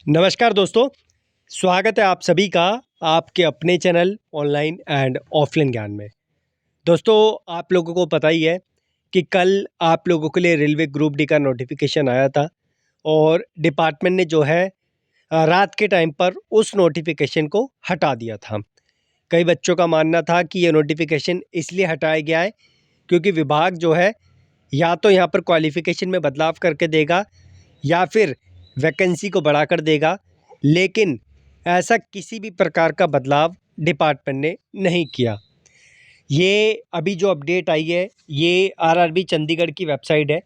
नमस्कार दोस्तों, स्वागत है आप सभी का आपके अपने चैनल ऑनलाइन एंड ऑफलाइन ज्ञान में। दोस्तों, आप लोगों को पता ही है कि कल आप लोगों के लिए रेलवे ग्रुप डी का नोटिफिकेशन आया था और डिपार्टमेंट ने जो है रात के टाइम पर उस नोटिफिकेशन को हटा दिया था। कई बच्चों का मानना था कि ये नोटिफिकेशन इसलिए हटाया गया है क्योंकि विभाग जो है या तो यहाँ पर क्वालिफ़िकेशन में बदलाव करके देगा या फिर वैकेंसी को बढ़ाकर देगा, लेकिन ऐसा किसी भी प्रकार का बदलाव डिपार्टमेंट ने नहीं किया। ये अभी जो अपडेट आई है ये आरआरबी चंडीगढ़ की वेबसाइट है,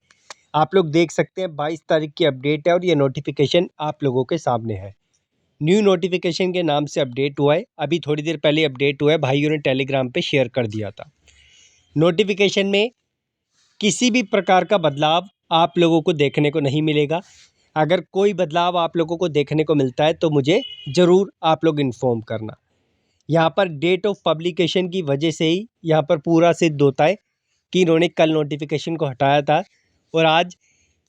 आप लोग देख सकते हैं 22 तारीख की अपडेट है और ये नोटिफिकेशन आप लोगों के सामने है। न्यू नोटिफिकेशन के नाम से अपडेट हुआ है, अभी थोड़ी देर पहले अपडेट हुआ है, भाइयों ने टेलीग्राम पे शेयर कर दिया था। नोटिफिकेशन में किसी भी प्रकार का बदलाव आप लोगों को देखने को नहीं मिलेगा। अगर कोई बदलाव आप लोगों को देखने को मिलता है तो मुझे ज़रूर आप लोग इन्फॉर्म करना। यहाँ पर डेट ऑफ पब्लिकेशन की वजह से ही यहाँ पर पूरा सिद्ध होता है कि इन्होंने कल नोटिफिकेशन को हटाया था और आज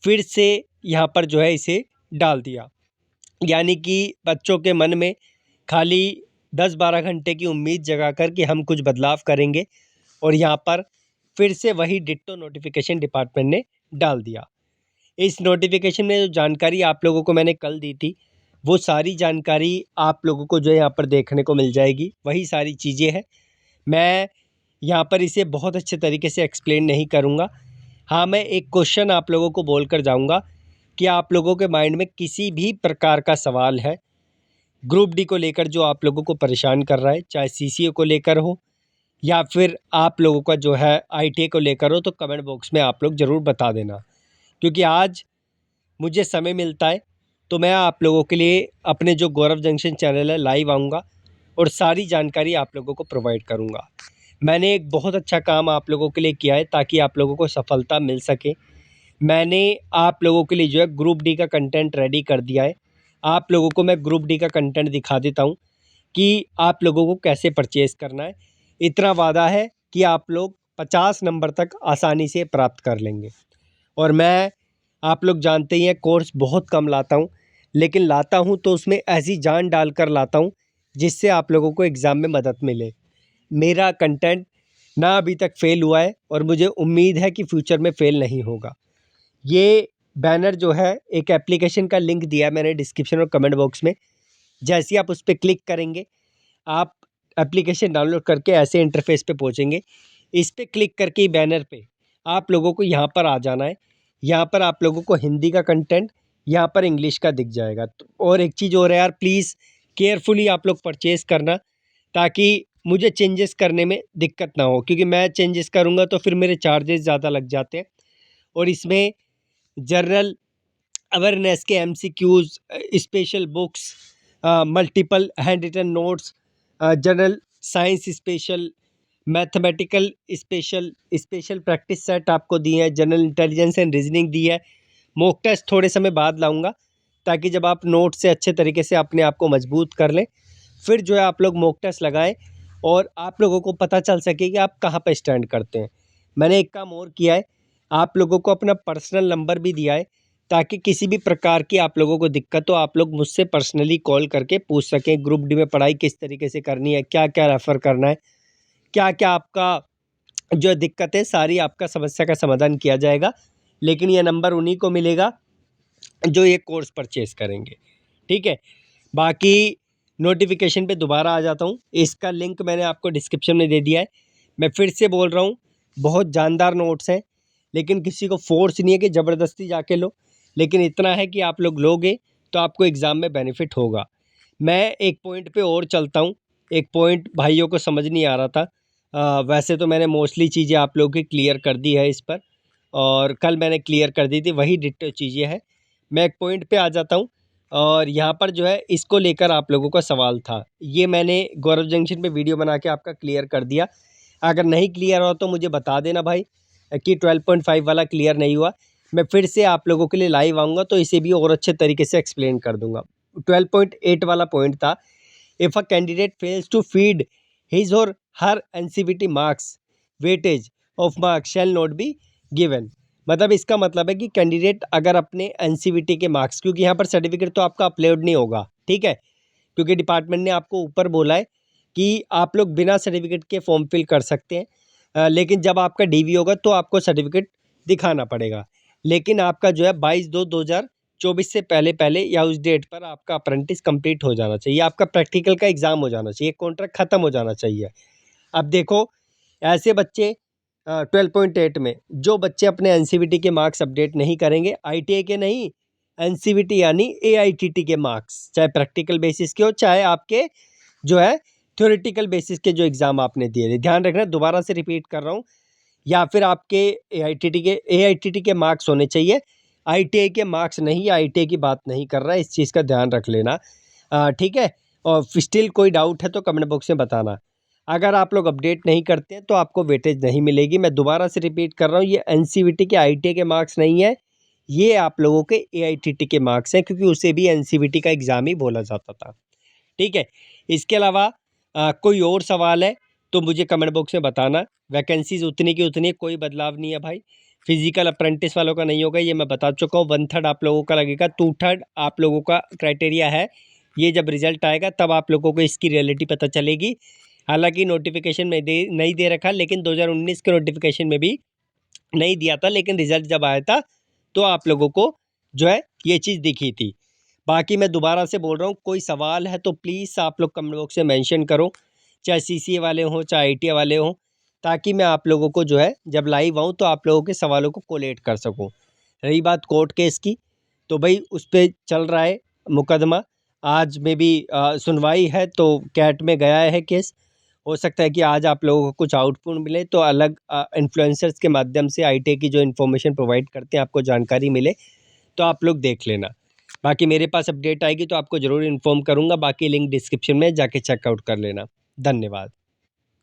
फिर से यहाँ पर जो है इसे डाल दिया। यानी कि बच्चों के मन में खाली 10-12 घंटे की उम्मीद जगाकर कि हम कुछ बदलाव करेंगे और यहाँ पर फिर से वही डिट्टो नोटिफिकेशन डिपार्टमेंट ने डाल दिया। इस नोटिफिकेशन में जो जानकारी आप लोगों को मैंने कल दी थी, वो सारी जानकारी आप लोगों को जो है यहाँ पर देखने को मिल जाएगी, वही सारी चीज़ें हैं। मैं यहाँ पर इसे बहुत अच्छे तरीके से एक्सप्लेन नहीं करूँगा। हाँ, मैं एक क्वेश्चन आप लोगों को बोलकर जाऊँगा कि आप लोगों के माइंड में किसी भी प्रकार का सवाल है ग्रुप डी को लेकर जो आप लोगों को परेशान कर रहा है, चाहे सीसीए को लेकर हो या फिर आप लोगों का जो है आईटीए को लेकर हो, तो कमेंट बॉक्स में आप लोग ज़रूर बता देना। क्योंकि आज मुझे समय मिलता है तो मैं आप लोगों के लिए अपने जो गौरव जंक्शन चैनल है लाइव आऊँगा और सारी जानकारी आप लोगों को प्रोवाइड करूँगा। मैंने एक बहुत अच्छा काम आप लोगों के लिए किया है ताकि आप लोगों को सफलता मिल सके। मैंने आप लोगों के लिए जो है ग्रुप डी का कंटेंट रेडी कर दिया है। आप लोगों को मैं ग्रुप डी का कंटेंट दिखा देता हूँ कि आप लोगों को कैसे परचेज़ करना है। इतना वादा है कि आप लोग 50 नंबर तक आसानी से प्राप्त कर लेंगे। और मैं आप लोग जानते ही हैं कोर्स बहुत कम लाता हूँ, लेकिन लाता हूँ तो उसमें ऐसी जान डाल कर लाता हूँ जिससे आप लोगों को एग्ज़ाम में मदद मिले। मेरा कंटेंट ना अभी तक फ़ेल हुआ है और मुझे उम्मीद है कि फ्यूचर में फ़ेल नहीं होगा। ये बैनर जो है एक एप्लीकेशन का लिंक दिया है मैंने डिस्क्रिप्शन और कमेंट बॉक्स में। जैसे ही आप उस पे क्लिक करेंगे, आप एप्लीकेशन डाउनलोड करके ऐसे इंटरफ़ेस पे पहुँचेंगे। इस पे क्लिक करके ही बैनर पे आप लोगों को यहाँ पर आ जाना है। यहाँ पर आप लोगों को हिंदी का कंटेंट, यहाँ पर इंग्लिश का दिख जाएगा। तो और एक चीज़ और है यार, प्लीज़ केयरफुली आप लोग परचेज़ करना ताकि मुझे चेंजेस करने में दिक्कत ना हो, क्योंकि मैं चेंजेस करूँगा तो फिर मेरे चार्जेस ज़्यादा लग जाते हैं। और इसमें जनरल अवेयरनेस के MCQs, special books, multiple hand written notes, general science special, mathematical special, special practice set आपको दिए हैं, जनरल इंटेलिजेंस एंड रीजनिंग दी है। मॉक टेस्ट थोड़े समय बाद लाऊंगा ताकि जब आप नोट से अच्छे तरीके से अपने आप को मजबूत कर लें, फिर जो है आप लोग मॉक टेस्ट लगाएं और आप लोगों को पता चल सके कि आप कहाँ पर स्टैंड करते हैं। मैंने एक काम और किया है, आप लोगों को अपना पर्सनल नंबर भी दिया है ताकि किसी भी प्रकार की आप लोगों को दिक्कत हो, आप लोग मुझसे पर्सनली कॉल करके पूछ सकें ग्रुप डी में पढ़ाई किस तरीके से करनी है, क्या क्या रेफ़र करना है, क्या क्या आपका जो दिक्कत है, सारी आपका समस्या का समाधान किया जाएगा। लेकिन ये नंबर उन्हीं को मिलेगा जो ये कोर्स परचेज़ करेंगे, ठीक है। बाकी नोटिफिकेशन पे दोबारा आ जाता हूँ, इसका लिंक मैंने आपको डिस्क्रिप्शन में दे दिया है। मैं फिर से बोल रहा हूँ, बहुत जानदार नोट्स हैं, लेकिन किसी को फ़ोर्स नहीं है कि ज़बरदस्ती जाके लो, लेकिन इतना है कि आप लोग लोगे तो आपको एग्ज़ाम में बेनिफिट होगा। मैं एक पॉइंट पे और चलता हूँ, एक पॉइंट भाइयों को समझ नहीं आ रहा था। वैसे तो मैंने मोस्टली चीज़ें आप लोगों की क्लियर कर दी है इस पर, और कल मैंने क्लियर कर दी थी, वही डिट्टो चीज़ें हैं। मैं एक पॉइंट पे आ जाता हूँ और यहाँ पर जो है इसको लेकर आप लोगों का सवाल था, ये मैंने गौरव जंक्शन पे वीडियो बना के आपका क्लियर कर दिया। अगर नहीं क्लियर हो तो मुझे बता देना भाई कि 12.5 वाला क्लियर नहीं हुआ। मैं फिर से आप लोगों के लिए लाइव आऊँगा तो इसे भी और अच्छे तरीके से एक्सप्लेन कर दूँगा। 12.8 वाला पॉइंट था, if a candidate fails to feed his or her NCVT marks, weightage of marks shall not be given. मतलब इसका मतलब है कि कैंडिडेट अगर अपने एनसीवीटी के मार्क्स, क्योंकि यहाँ पर सर्टिफिकेट तो आपका अपलोड नहीं होगा, ठीक है, क्योंकि डिपार्टमेंट ने आपको ऊपर बोला है कि आप लोग बिना सर्टिफिकेट के फॉर्म फिल कर सकते हैं, लेकिन जब आपका डीवी होगा तो आपको सर्टिफिकेट दिखाना पड़ेगा। लेकिन आपका जो है 22/2/2024 से पहले पहले या उस डेट पर आपका अप्रेंटिस कंप्लीट हो जाना चाहिए, आपका प्रैक्टिकल का एग्ज़ाम हो जाना चाहिए, कॉन्ट्रैक्ट ख़त्म हो जाना चाहिए। अब देखो, ऐसे बच्चे 12.8 में जो बच्चे अपने एनसीवीटी के मार्क्स अपडेट नहीं करेंगे, आईटीआई के नहीं, एनसीवीटी यानी एआईटीटी के मार्क्स, चाहे प्रैक्टिकल बेसिस के हो, चाहे आपके जो है थ्योरेटिकल बेसिस के जो एग्ज़ाम आपने दिए थे। ध्यान रखना, दोबारा से रिपीट कर रहा हूँ, या फिर आपके एआईटीटी के मार्क्स होने चाहिए, आईटीआई के मार्क्स नहीं, आईटीआई की बात नहीं कर रहा है, इस चीज़ का ध्यान रख लेना, ठीक है। और स्टिल कोई डाउट है तो कमेंट बॉक्स में बताना। अगर आप लोग अपडेट नहीं करते हैं तो आपको वेटेज नहीं मिलेगी। मैं दोबारा से रिपीट कर रहा हूँ, ये एनसीवीटी के आईटीआई के मार्क्स नहीं है, ये आप लोगों के एआईटीटी के मार्क्स हैं, क्योंकि उसे भी एनसीवीटी का एग्ज़ाम ही बोला जाता था, ठीक है। इसके अलावा कोई और सवाल है तो मुझे कमेंट बॉक्स में बताना। वैकेंसीज उतनी की उतनी, कोई बदलाव नहीं है भाई। फिजिकल अप्रेंटिस वालों का नहीं होगा, ये मैं बता चुका हूँ। 1/3 आप लोगों का लगेगा, 2/3 आप लोगों का क्राइटेरिया है। ये जब रिजल्ट आएगा तब आप लोगों को इसकी रियलिटी पता चलेगी। हालांकि नोटिफिकेशन में नहीं दे रखा, लेकिन 2019 के नोटिफिकेशन में भी नहीं दिया था, लेकिन रिजल्ट जब आया था तो आप लोगों को जो है ये चीज़ दिखी थी। बाकी मैं दोबारा से बोल रहा हूँ, कोई सवाल है तो प्लीज़ आप लोग कमेंट बॉक्स में मेंशन करो, चाहे सीसीए वाले हों, चाहे आईटीआई वाले हों, ताकि मैं आप लोगों को जो है जब लाइव आऊँ तो आप लोगों के सवालों को कोलेट कर सकूँ। रही बात कोर्ट केस की, तो भाई उस पर चल रहा है मुकदमा, आज में भी सुनवाई है, तो कैट में गया है केस। हो सकता है कि आज आप लोगों को कुछ आउटपुट मिले, तो अलग इन्फ्लुएंसर्स के माध्यम से आईटीआई की जो इन्फॉर्मेशन प्रोवाइड करते हैं आपको जानकारी मिले, तो आप लोग देख लेना। बाकी मेरे पास अपडेट आएगी तो आपको ज़रूर इन्फॉर्म करूँगा। बाकी लिंक डिस्क्रिप्शन में जाके चेकआउट कर लेना। धन्यवाद।